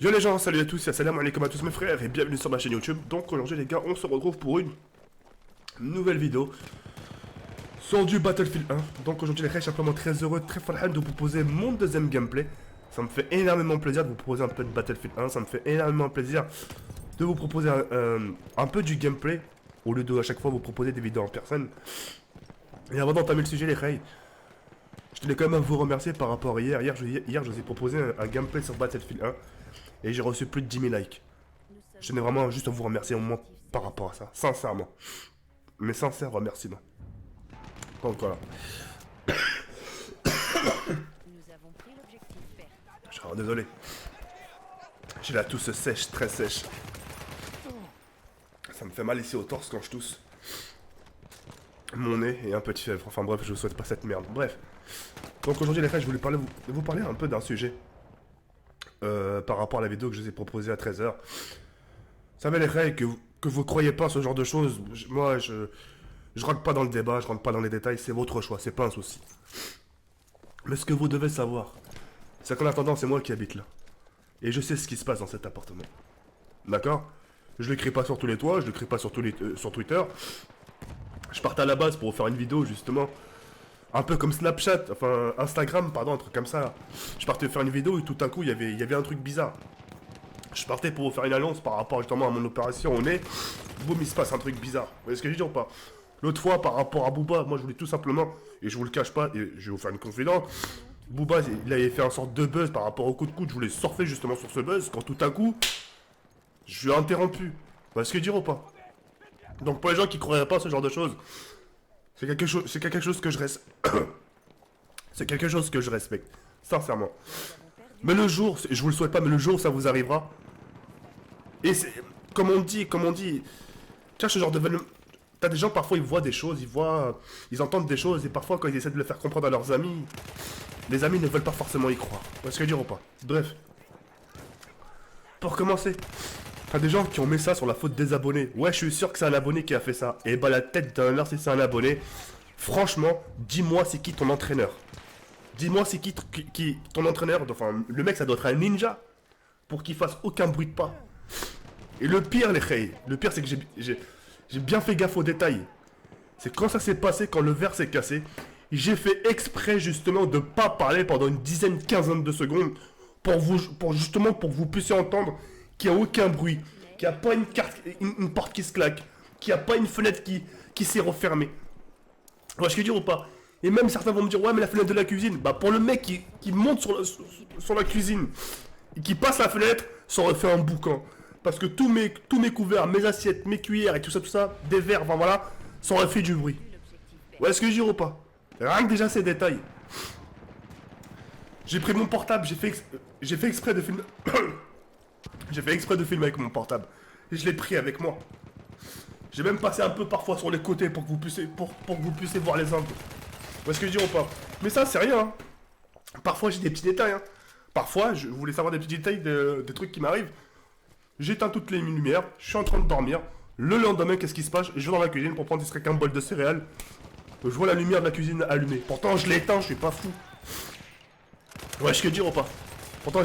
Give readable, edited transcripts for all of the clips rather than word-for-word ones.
Yo les gens, salut à tous et salam alaikum à tous mes frères et bienvenue sur ma chaîne YouTube. Donc aujourd'hui les gars, on se retrouve pour une nouvelle vidéo sur du Battlefield 1. Donc aujourd'hui les gars, je suis simplement très heureux, très farhan de vous proposer mon deuxième gameplay. Ça me fait énormément plaisir de vous proposer un peu de Battlefield 1, ça me fait énormément plaisir de vous proposer un peu du gameplay au lieu de à chaque fois vous proposer des vidéos en personne. Et avant d'entamer le sujet les gars, je tenais quand même à vous remercier par rapport à hier. Hier, je vous ai proposé un gameplay sur Battlefield 1 et j'ai reçu plus de 10 000 likes. Je tenais vraiment juste à vous remercier au moins par rapport à ça, sincèrement. Mais sincère remerciement. Donc voilà. Nous avons pris l'objectif vert. Je suis désolé. J'ai la tousse sèche, très sèche. Ça me fait mal ici au torse quand je tousse. Mon nez et un peu de fièvre. Enfin bref, je vous souhaite pas cette merde. Bref. Donc aujourd'hui les gars, je voulais vous parler un peu d'un sujet. Par rapport à la vidéo que je vous ai proposée à 13h. Vous savez les gars, que vous croyez pas ce genre de choses, moi je rentre pas dans le débat, je rentre pas dans les détails, c'est votre choix, c'est pas un souci. Mais ce que vous devez savoir, c'est qu'en attendant, c'est moi qui habite là. Et je sais ce qui se passe dans cet appartement. D'accord? Je l'écris pas sur tous les toits, je l'écris pas sur sur Twitter. Je partais à la base pour vous faire une vidéo justement. Un peu comme Snapchat, enfin Instagram, pardon, un truc comme ça. Je partais faire une vidéo et tout à coup il y avait un truc bizarre. Je partais pour vous faire une annonce par rapport justement à mon opération au nez. Boum, il se passe un truc bizarre. Vous voyez ce que je dis ou pas? L'autre fois par rapport à Booba, moi je voulais tout simplement, et je vous le cache pas, et je vais vous faire une confidence. Booba, il avait fait un sorte de buzz par rapport au coup de coude, je voulais surfer justement sur ce buzz, quand tout à coup, je suis interrompu. Vous voyez ce que je dis ou pas? Donc pour les gens qui croiraient pas à ce genre de choses, c'est quelque chose que je reste. C'est quelque chose que je respecte, sincèrement. Mais le jour, je vous le souhaite pas, mais le jour où ça vous arrivera, et c'est, comme on dit, tiens, ce genre de... T'as des gens, parfois, ils voient des choses, ils entendent des choses, et parfois, quand ils essaient de le faire comprendre à leurs amis, les amis ne veulent pas forcément y croire. Vous voyez ce que je veux dire ou pas? Bref. Pour commencer, t'as des gens qui ont mis ça sur la faute des abonnés. Ouais, je suis sûr que c'est un abonné qui a fait ça. Et bah, la tête d'un heure, si c'est un abonné, franchement, dis-moi c'est qui ton entraîneur. Dis-moi c'est qui ton entraîneur. Enfin, le mec, ça doit être un ninja pour qu'il fasse aucun bruit de pas. Et le pire, les khayes, le pire, c'est que j'ai bien fait gaffe aux détails. C'est quand ça s'est passé, quand le verre s'est cassé, j'ai fait exprès justement de pas parler pendant une dizaine, quinzaine de secondes pour justement pour que vous puissiez entendre qu'il n'y a aucun bruit, qu'il n'y a pas une porte qui se claque, qu'il n'y a pas une fenêtre qui s'est refermée. Ouais, je peux dire ou pas? Et même certains vont me dire, ouais, mais la fenêtre de la cuisine, bah pour le mec qui monte sur la cuisine et qui passe la fenêtre, ça aurait fait un boucan. Parce que tous mes couverts, mes assiettes, mes cuillères et tout ça, des verres, enfin voilà, ça aurait fait du bruit. Ouais, est-ce que je dis ou pas? Rien que déjà ces détails. J'ai pris mon portable, j'ai fait exprès de filmer. J'ai fait exprès de filmer avec mon portable. Et je l'ai pris avec moi. J'ai même passé un peu parfois sur les côtés pour que vous puissiez, pour que vous puissiez voir les angles. Vous voyez ce que je dis ou pas? Mais ça, c'est rien. Hein. Parfois, j'ai des petits détails. Hein. Parfois, je voulais savoir des petits détails des trucs qui m'arrivent. J'éteins toutes les lumières, je suis en train de dormir. Le lendemain, qu'est-ce qui se passe? Je vais dans la cuisine pour prendre ne serait qu'un bol de céréales. Je vois la lumière de la cuisine allumée. Pourtant, je l'ai éteint, je suis pas fou. Ouais, je peux dire ou pas? Pourtant,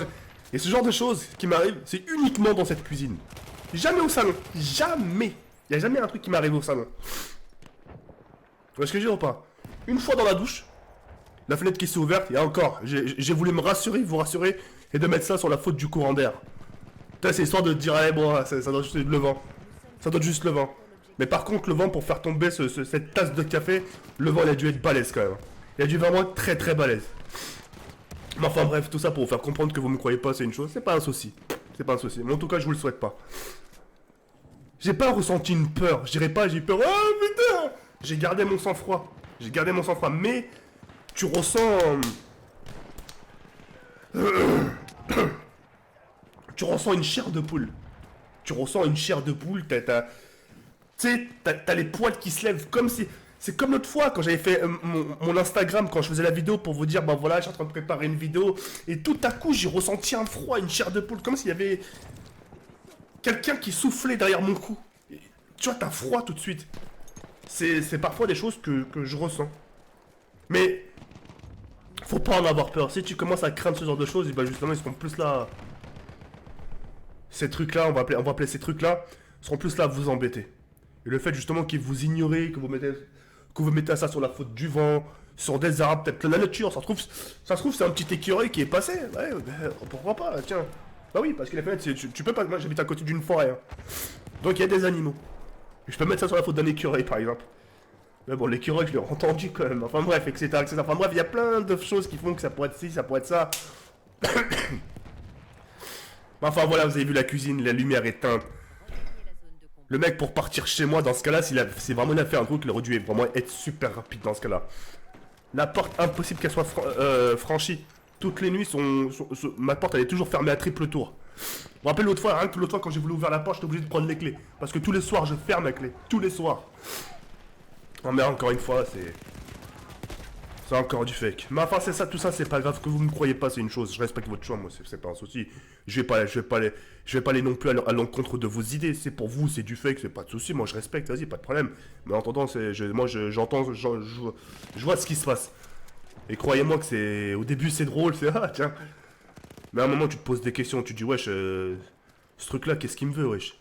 et ce genre de choses qui m'arrivent, c'est uniquement dans cette cuisine. Jamais au salon. Jamais. Il n'y a jamais un truc qui m'arrive au salon. Ouais, ce que je dis ou pas? Une fois dans la douche, la fenêtre qui s'est ouverte, et encore, j'ai voulu me rassurer, vous rassurer, et de mettre ça sur la faute du courant d'air. C'est histoire de dire, allez, bon, ça doit juste le vent. Ça doit être juste le vent. Mais par contre, le vent, pour faire tomber cette tasse de café, le vent, il a dû être balèze quand même. Il a dû vraiment être très très balèze. Mais enfin bref, tout ça pour vous faire comprendre que vous me croyez pas, c'est une chose, c'est pas un souci. C'est pas un souci. Mais en tout cas, je vous le souhaite pas. J'ai pas ressenti une peur. Je dirais pas, j'ai peur. Oh putain! J'ai gardé mon sang-froid. J'ai gardé mon sang-froid. Mais tu ressens. Tu ressens une chair de poule. Tu ressens une chair de poule. Tu sais, t'as les poils qui se lèvent comme si. C'est comme l'autre fois quand j'avais fait mon Instagram, quand je faisais la vidéo pour vous dire, bah voilà, je suis en train de préparer une vidéo. Et tout à coup, j'ai ressenti un froid, une chair de poule, comme s'il y avait quelqu'un qui soufflait derrière mon cou. Et, tu vois, t'as froid tout de suite. C'est parfois des choses que je ressens. Mais faut pas en avoir peur. Si tu commences à craindre ce genre de choses, et bah justement, ils seront plus là ces trucs-là, on va appeler ces trucs-là, seront plus là à vous embêter. Et le fait justement qu'ils vous ignorez, que vous mettez ça sur la faute du vent, sur des arbres, peut-être la nature, ça se trouve c'est un petit écureuil qui est passé. Ouais, pourquoi pas, tiens. Bah oui, parce que les fenêtres, tu peux pas. Moi j'habite à côté d'une forêt. Hein. Donc il y a des animaux. Et je peux mettre ça sur la faute d'un écureuil par exemple. Mais bon, l'écureuil, je l'ai entendu quand même. Enfin bref, etc., etc. Enfin bref, il y a plein de choses qui font que ça pourrait être ci, ça pourrait être ça. Enfin voilà, vous avez vu la cuisine, la lumière éteinte. Rejoignez la zone de combat. Le mec, pour partir chez moi, dans ce cas-là, c'est vraiment il a fait un truc, il aurait dû vraiment être super rapide dans ce cas-là. La porte, impossible qu'elle soit franchie. Toutes les nuits, ma porte, elle est toujours fermée à triple tour. Vous vous rappelez l'autre fois, rien que l'autre fois, quand j'ai voulu ouvrir la porte, j'étais obligé de prendre les clés. Parce que tous les soirs, je ferme les clés. Tous les soirs. Oh mais encore une fois, c'est encore du fake. Mais enfin, c'est ça, tout ça, c'est pas grave. Que vous me croyez pas, c'est une chose. Je respecte votre choix, moi, c'est pas un souci. Je vais pas aller non plus à l'encontre de vos idées. C'est pour vous, c'est du fake, c'est pas de souci. Moi, je respecte, vas-y, pas de problème. Mais en entendant, j'entends, je vois ce qui se passe. Et croyez-moi que c'est, au début, c'est drôle, c'est ah tiens. Mais à un moment, tu te poses des questions, tu te dis wesh, ce truc-là, qu'est-ce qu'il me veut, wesh.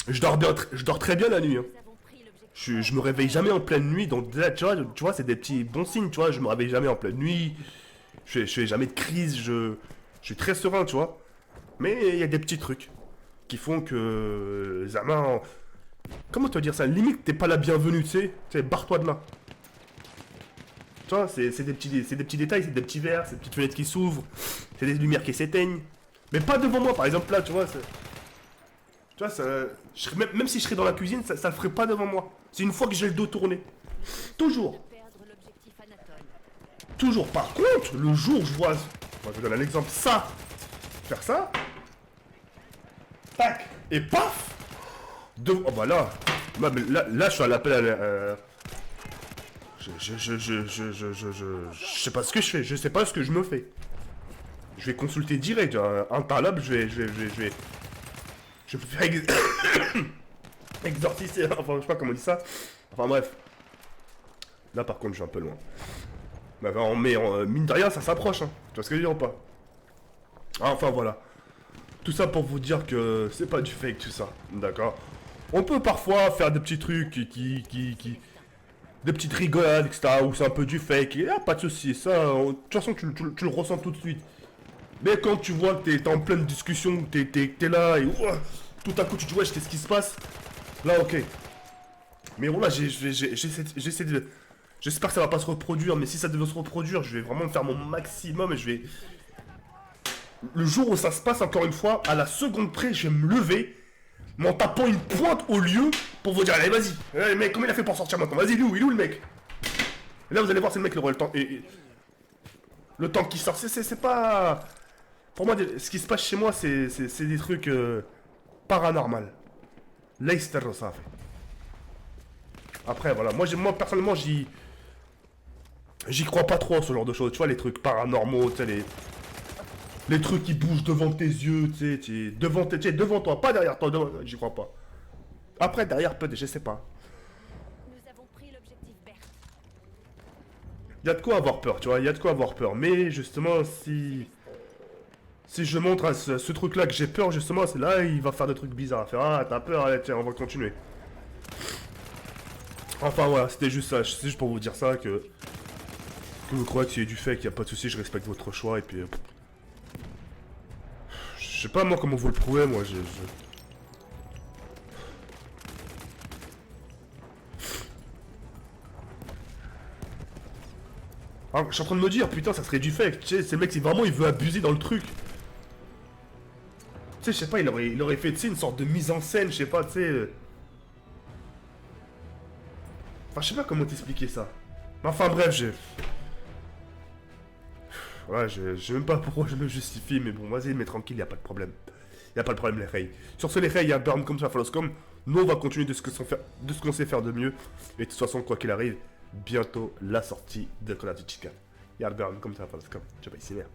Je dors très bien la nuit. Hein. Nous avons pris l'objectif. Je me réveille jamais en pleine nuit, donc déjà, tu vois, c'est des petits bons signes, tu vois, je me réveille jamais en pleine nuit, je fais jamais de crise, je suis très serein, tu vois. Mais il y a des petits trucs qui font que Zama, comment te dire ça, limite t'es pas la bienvenue, tu sais, barre-toi de là. Tu vois, c'est des petits détails, c'est des petits verres, c'est des petites fenêtres qui s'ouvrent, c'est des lumières qui s'éteignent. Mais pas devant moi, par exemple là, tu vois, tu vois, même si je serais dans la cuisine, ça le ferait pas devant moi. C'est une fois que j'ai le dos tourné. Toujours. De perdre l'objectif Anatole. Toujours. Par contre, le jour où je vois... Moi, je donne un exemple. Ça. Faire ça. Tac. Et paf. Oh bah là. Là, je suis à l'appel à... Je sais pas ce que je fais. Je sais pas ce que je me fais. Je vais consulter direct. Un talab, je vais... Je peux faire exorciser, enfin je sais pas comment on dit ça. Enfin bref. Là par contre je suis un peu loin. Mais mine de rien ça s'approche, hein. Tu vois ce que je veux dire ou pas? Enfin voilà. Tout ça pour vous dire que c'est pas du fake tout ça. D'accord. On peut parfois faire des petits trucs des petites rigolades, etc. Où c'est un peu du fake. Et pas de soucis. Ça, de toute façon tu le ressens tout de suite. Mais quand tu vois que t'es en pleine discussion, t'es là et tout à coup tu te dis ouais, qu'est-ce qui se passe? Là, ok. Mais voilà, j'essaie de... J'espère que ça va pas se reproduire, mais si ça devait se reproduire, je vais vraiment faire mon maximum et je vais... Le jour où ça se passe, encore une fois, à la seconde près, je vais me lever, m'en tapant une pointe au lieu pour vous dire, allez, vas-y. Allez, mec, comment il a fait pour sortir maintenant? Vas-y, il est où le mec? Et là, vous allez voir, c'est le mec qui aura le temps. Le temps qui sort, c'est pas... Pour moi, ce qui se passe chez moi, c'est des trucs paranormaux. Leicester ça fait. Après, voilà. Moi personnellement, j'y crois pas trop, ce genre de choses. Tu vois, les trucs paranormaux, tu sais, les trucs qui bougent devant tes yeux, tu sais, devant toi, pas derrière toi, j'y crois pas. Après, derrière, peut-être, je sais pas. Nous avons pris l'objectif Berthe. Il y a de quoi avoir peur, tu vois, il y a de quoi avoir peur. Mais justement, si je montre à ce truc-là que j'ai peur, justement, c'est là, il va faire des trucs bizarres. Faire, ah, t'as peur, allez, tiens, on va continuer. Enfin, voilà, c'était juste ça. C'est juste pour vous dire ça, que vous croyez que c'est du fake, y a pas de souci, je respecte votre choix, et puis... je sais pas, moi, comment vous le prouvez, moi, Ah, je suis en train de me dire, putain, ça serait du fake. Tu sais, c'est le mec, vraiment, il veut abuser dans le truc. Tu sais, je sais pas, il aurait fait, tu sais, une sorte de mise en scène, je sais pas, tu sais... Enfin, je sais pas comment t'expliquer ça. Mais enfin, bref, voilà, je sais même pas pourquoi je me justifie, mais bon, vas-y, mais tranquille, y a pas de problème. Y a pas de problème, les Rey. Sur ce, les Rey, y a Burn comme ça, Faloscom. Nous, on va continuer de ce qu'on sait faire de mieux. Et de toute façon, quoi qu'il arrive, bientôt la sortie de Call of Duty Chica. Y'a Burn comme ça, Faloscom. Je sais pas, ici, merde.